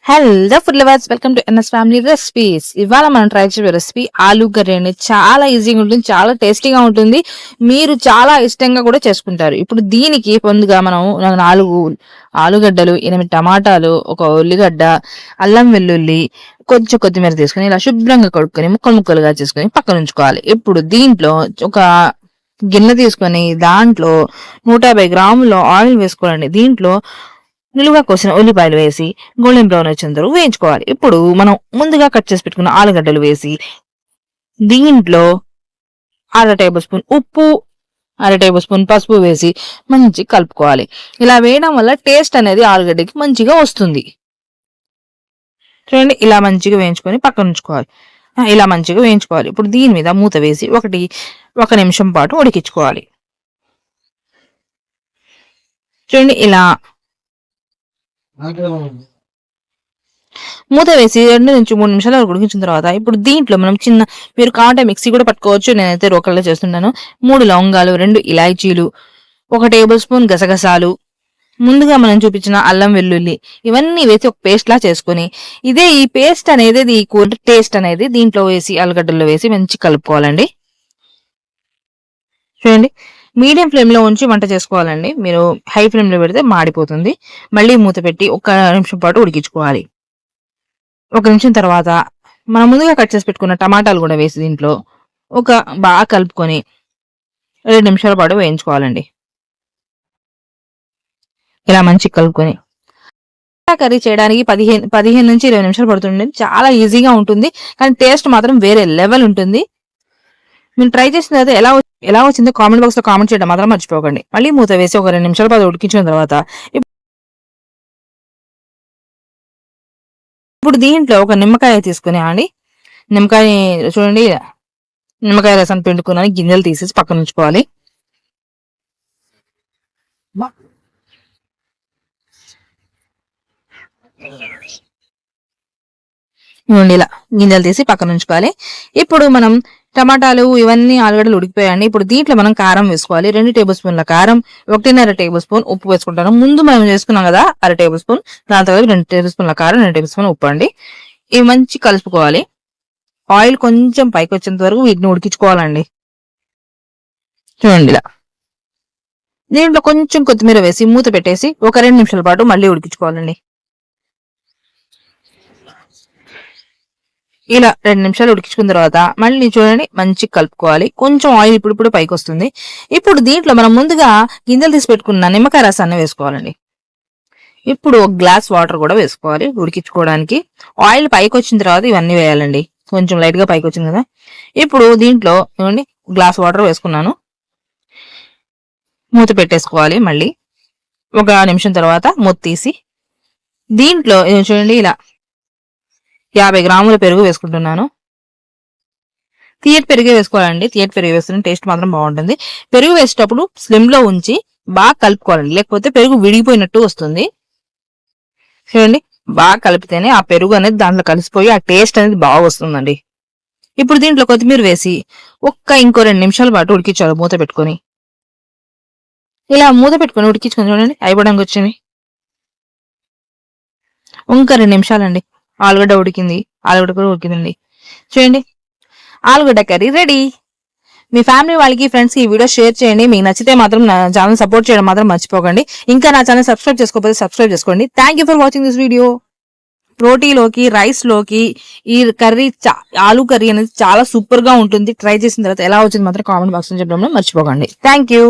Hello food lovers, welcome to NS family recipes. ఇవాళ మనం try చేసే రెసిపీ ఆలూ కర్రీ అండి. చాలా ఈజీగా ఉంటుంది, చాలా టేస్టీగా ఉంటుంది. మీరు చాలా ఇష్టంగా కూడా చేసుకుంటారు. ఇప్పుడు దీనికి ముందుగా మనం 4 ఆలుగడ్డలు, 8 టమాటాలు, ఒక ఉల్లిగడ్డ, అల్లం వెల్లుల్లి, కొంచెం కొత్తిమీర తీసుకుని ఇలా శుభ్రంగా కడుక్కొని ముక్కలుగా చేసుకొని పక్కన ఉంచుకోవాలి. ఇప్పుడు దీంట్లో ఒక గిన్నె తీసుకొని దాంట్లో 150 గ్రాముల ఆయిల్ వేసుకోవాలండి. దీంట్లో నిలువుగా కోసిన ఉల్లిపాయలు వేసి గోల్డెన్ బ్రౌన్ వచ్చేంత వరకు వేయించుకోవాలి. ఇప్పుడు మనం ముందుగా కట్ చేసి పెట్టుకున్న ఆలుగడ్డలు వేసి దీంట్లో 1/2 టేబుల్ స్పూన్ ఉప్పు, 1/2 టేబుల్ స్పూన్ పసుపు వేసి మంచిగా కలుపుకోవాలి. ఇలా వేయడం వల్ల టేస్ట్ అనేది ఆలుగడ్డకి మంచిగా వస్తుంది. చూడండి, ఇలా మంచిగా వేయించుకొని పక్కన ఉంచుకోవాలి. ఇలా మంచిగా వేయించుకోవాలి. ఇప్పుడు దీని మీద మూత వేసి 1 నిమిషం పాటు ఉడికించుకోవాలి. చూడండి, ఇలా మూత వేసి 2 నుంచి 3 నిమిషాల వరకు ఉడికించిన తర్వాత ఇప్పుడు దీంట్లో మనం మీరు కావాలంటే మిక్సీ కూడా పట్టుకోవచ్చు. నేనైతే రోకల్లో చేస్తున్నాను. 3 లవంగాలు, 2 ఇలాచీలు, 1 టేబుల్ స్పూన్ గసగసాలు, ముందుగా మనం చూపించిన అల్లం వెల్లుల్లి ఇవన్నీ వేసి ఒక పేస్ట్ లా చేసుకుని ఈ పేస్ట్ అనేది ఈ కూర టేస్ట్ అనేది దీంట్లో వేసి ఆలుగడ్డల్లో వేసి మంచి కలుపుకోవాలండి. చూడండి, మీడియం ఫ్లేమ్ లో ఉంచి వంట చేసుకోవాలండి. మీరు హై ఫ్లేమ్ లో పెడితే మాడిపోతుంది. మళ్ళీ మూత పెట్టి 1 నిమిషం పాటు ఉడికించుకోవాలి. 1 నిమిషం తర్వాత మనం ముందుగా కట్ చేసి పెట్టుకున్న టమాటాలు కూడా వేసి దీంట్లో బాగా కలుపుకొని 2 నిమిషాల పాటు వేయించుకోవాలండి. ఇలా మంచి కలుపుకొని కర్రీ చేయడానికి 15 నుంచి 20 నిమిషాలు పడుతుంది. చాలా ఈజీగా ఉంటుంది, కానీ టేస్ట్ మాత్రం వేరే లెవెల్ ఉంటుంది. మీరు ట్రై చేసిన తర్వాత ఎలా వచ్చిందో కామెంట్ బాక్స్ లో కామెంట్ చేయడం మాత్రం మర్చిపోకండి. మళ్ళీ మూత వేసి 2 నిమిషాల పాటు ఉడికించిన తర్వాత ఇప్పుడు దీంట్లో 1 నిమ్మకాయ తీసుకుని నిమ్మకాయ చూడండి, నిమ్మకాయ రసం పిండుకున్నాను. గింజలు తీసేసి పక్కన ఉంచుకోవాలి. ఇలా గింజలు తీసి పక్కన ఉంచుకోవాలి. ఇప్పుడు మనం టమాటాలు ఇవన్నీ ఆలుగడ్డలు ఉడికిపోయాయండి. ఇప్పుడు దీంట్లో మనం కారం వేసుకోవాలి. 2 టేబుల్ స్పూన్ల కారం, 1.5 టేబుల్ స్పూన్ ఉప్పు వేసుకుంటాను. ముందు మనం చేసుకున్నాం కదా 1/2 టేబుల్ స్పూన్, దాని తర్వాత 2 టేబుల్ స్పూన్ల కారం, 2 టేబుల్ స్పూన్ ఉప్పు అండి. ఇవి మంచి కలుపుకోవాలి. ఆయిల్ కొంచెం పైకి వచ్చేంత వరకు వీటిని ఉడికించుకోవాలండి. చూడండి, ఇలా దీంట్లో కొంచెం కొత్తిమీర వేసి మూత పెట్టేసి 2 నిమిషాల పాటు మళ్ళీ ఉడికించుకోవాలండి. ఇలా 2 నిమిషాలు ఉడికించుకున్న తర్వాత మళ్ళీ చూడండి మంచి కలుపుకోవాలి. కొంచెం ఆయిల్ ఇప్పుడు పైకి వస్తుంది. ఇప్పుడు దీంట్లో మనం ముందుగా గింజలు తీసి పెట్టుకున్న నిమ్మకాయ రసాన్ని వేసుకోవాలండి. ఇప్పుడు 1 గ్లాస్ వాటర్ కూడా వేసుకోవాలి ఉడికించుకోవడానికి. ఆయిల్ పైకి వచ్చిన తర్వాత ఇవన్నీ వేయాలండి. కొంచెం లైట్ గా పైకి వచ్చింది కదా. ఇప్పుడు దీంట్లో చూడండి గ్లాస్ వాటర్ వేసుకున్నాను. మూత పెట్టేసుకోవాలి. మళ్ళీ 1 నిమిషం తర్వాత మూత తీసి దీంట్లో చూడండి ఇలా 50 గ్రాముల పెరుగు వేసుకుంటున్నాను. తీయటి పెరుగే వేసుకోవాలండి. తీయటి పెరుగు వేసుకుని టేస్ట్ మాత్రం బాగుంటుంది. పెరుగు వేసేటప్పుడు స్లిమ్ లో ఉంచి బాగా కలుపుకోవాలండి, లేకపోతే పెరుగు విడిగిపోయినట్టు వస్తుంది. చూడండి, బాగా కలిపితేనే ఆ పెరుగు అనేది దాంట్లో కలిసిపోయి ఆ టేస్ట్ అనేది బాగా వస్తుందండి. ఇప్పుడు దీంట్లో కొత్తిమీర వేసి ఇంకో 2 నిమిషాల పాటు ఉడికించాలి మూత పెట్టుకొని. ఇలా మూత పెట్టుకొని ఉడికించుకొని చూడండి అయిపోవడానికి వచ్చింది. ఇంకా 2 నిమిషాలండి. ఆలుగడ్డ కూడా ఉడికిందండి. చూడండి, ఆలుగడ్డ కర్రీ రెడీ. మీ ఫ్యామిలీ వాళ్ళకి, ఫ్రెండ్స్ కి ఈ వీడియో షేర్ చేయండి. మీకు నచ్చితే మాత్రం నా ఛానల్ సపోర్ట్ చేయడం మాత్రం మర్చిపోకండి. ఇంకా నా ఛానల్ సబ్స్క్రైబ్ చేసుకోకపోతే సబ్స్క్రైబ్ చేసుకోండి. Thank you for watching this video. రోటీలోకి, రైస్ లోకి ఈ కర్రీ ఆలూ కర్రీ అనేది చాలా సూపర్ గా ఉంటుంది. ట్రై చేసిన తర్వాత ఎలా వచ్చింది మాత్రం కామెంట్ బాక్స్ లో చెప్పడం మర్చిపోకండి. Thank you.